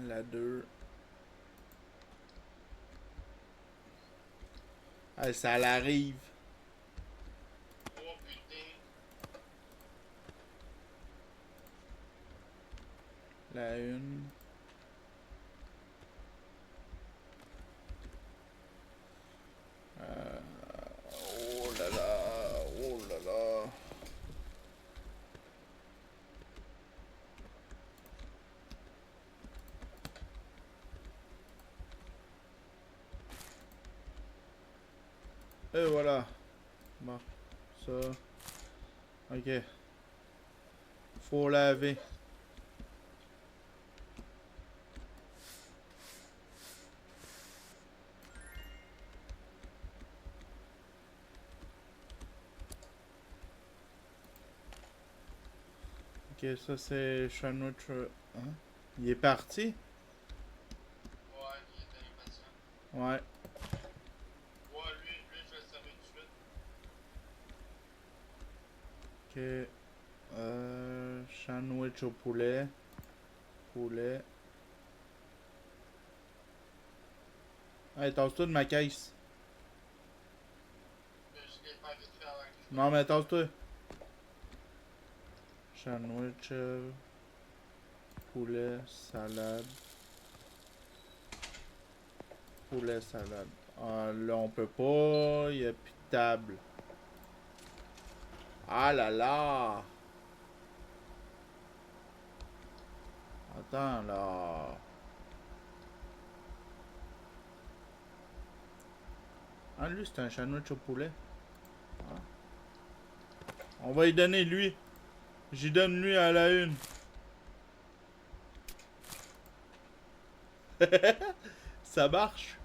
La 2. Ah, ça l'arrive. Oh putain! La 1. Oh là là. Oh là là. Et voilà. Bon, ça. Ok. Faut laver. Ok, ça c'est sandwich. Hein? Il est parti? Ouais, il était impatient. Ouais. Ouais, lui, je vais le servir tout de suite. Ok. Sandwich au poulet. Poulet. Hey, tasse-toi de ma caisse. Je l'ai pas vite fait avant que je Non, mais tasse-toi. Sandwich. Poulet, salade. Poulet, salade. Ah, là, on peut pas. Il y a plus de table. Ah là là. Attends, là. Ah, lui, c'est un sandwich au poulet. Ah. On va y donner lui. J'y donne lui à la une. Ça marche.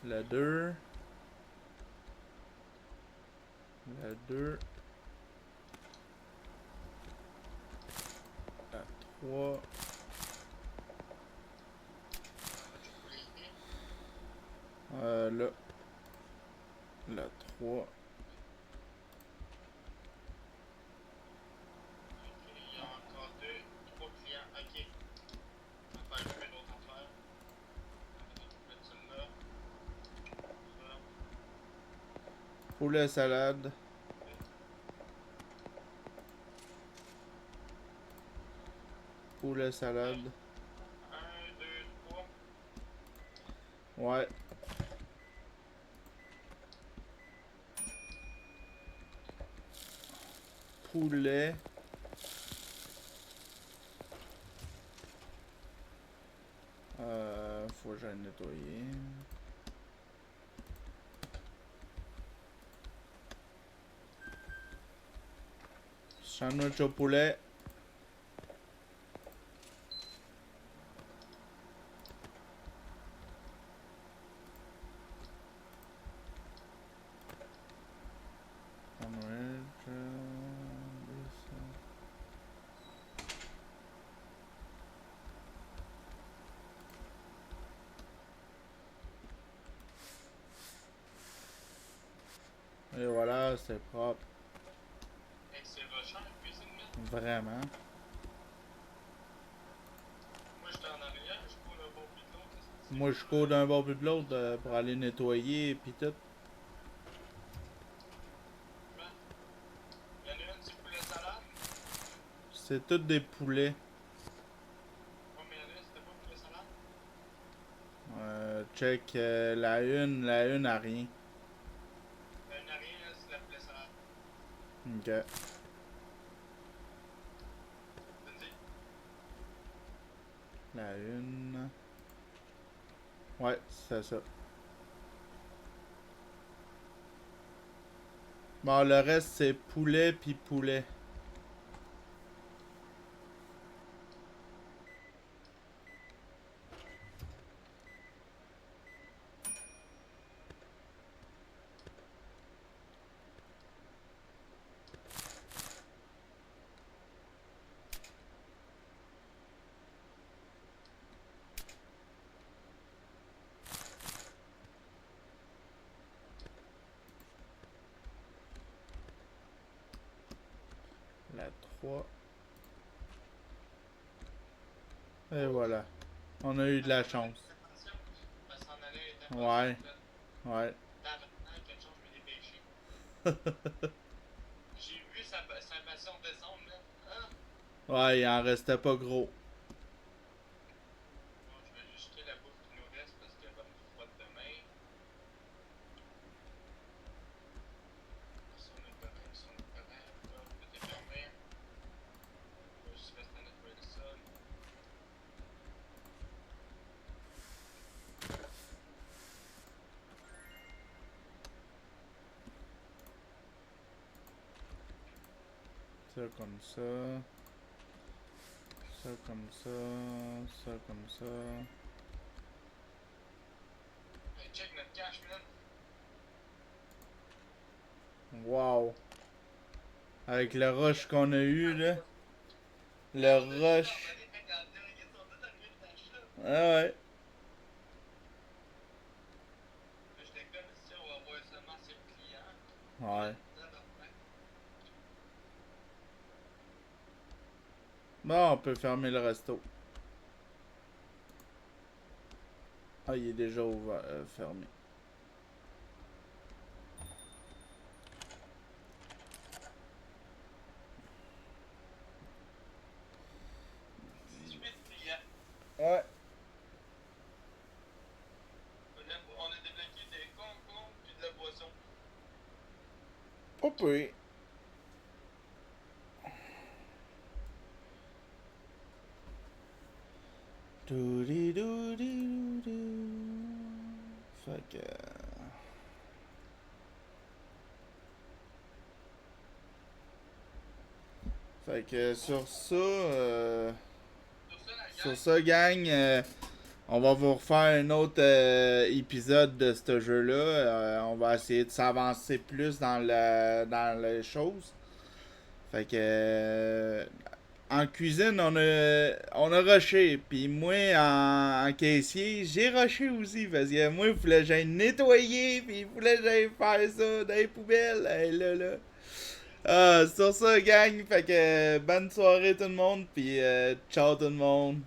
La 2. La 2. La 3. Là. La 3. Il y a encore 3 clients. Ok. On va faire une autre affaire. On va mettre celle-là. Ça. Poulet salade. Poulet salade. 1, 2, 3. Ouais. Poulet. Faut que j'aille nettoyer. Sandwich au poulet. Sandwich. Et voilà, c'est propre. Fait que c'est rushant la cuisine, là. Vraiment. Moi, j'étais en arrière, je cours un bon puis de l'autre. Moi, je cours d'un bord puis de l'autre pour aller nettoyer pis tout. Il y en a une, c'est poulet salade. C'est tout des poulets. Ouais, mais il y en a une, c'était pas poulet salade. Check la une a rien. Il y en a rien, là, c'est la poulet salade. Ok. Vas-y. La une. Ouais, c'est ça. Bon, le reste, c'est poulet pis poulet. La 3. Et voilà. On a eu de la chance. Attention, elle s'en allait, elle était Ouais. pas Ouais. Tabarnak, quelque chose, je me dépêcher. J'ai vu sa passion descendre, là. Hein? Ouais, il en restait pas gros. Bon, je vais juste jeter la bouffe qui nous reste parce qu'elle va me froide demain. Si on est correct, si on est correct, là, tout est fermé. On va juste rester à nettoyer le sol. Ça comme ça. Ça comme ça. Ça comme ça. Hey, check notre cash, man. Wow. Avec le rush qu'on a eu, là. Le On a juste rush. emballé, fait qu'en dire, ils sont tous arrivés de l'achat. Ah ouais. Là, j'étais comme si on va voir seulement 7 clients. Ouais. Tabarnak. Bon, on peut fermer le resto. Ah, il est déjà ouvert, fermé. Ouais. On a débloqué des concombres puis de la boisson. Pas peu. Doody doody doody. Fait que sur ça, Sur ça, la sur gang, ça, gang, on va vous refaire un autre épisode de ce jeu-là. On va essayer de s'avancer plus dans les choses. Fait que en cuisine, on a rushé. Puis moi, en caissier, j'ai rushé aussi. Parce que moi, il fallait que j'aille nettoyer. Puis il fallait que j'aille faire ça dans les poubelles. Hey, là. Sur ça, gang. Fait que bonne soirée tout le monde. Puis ciao tout le monde.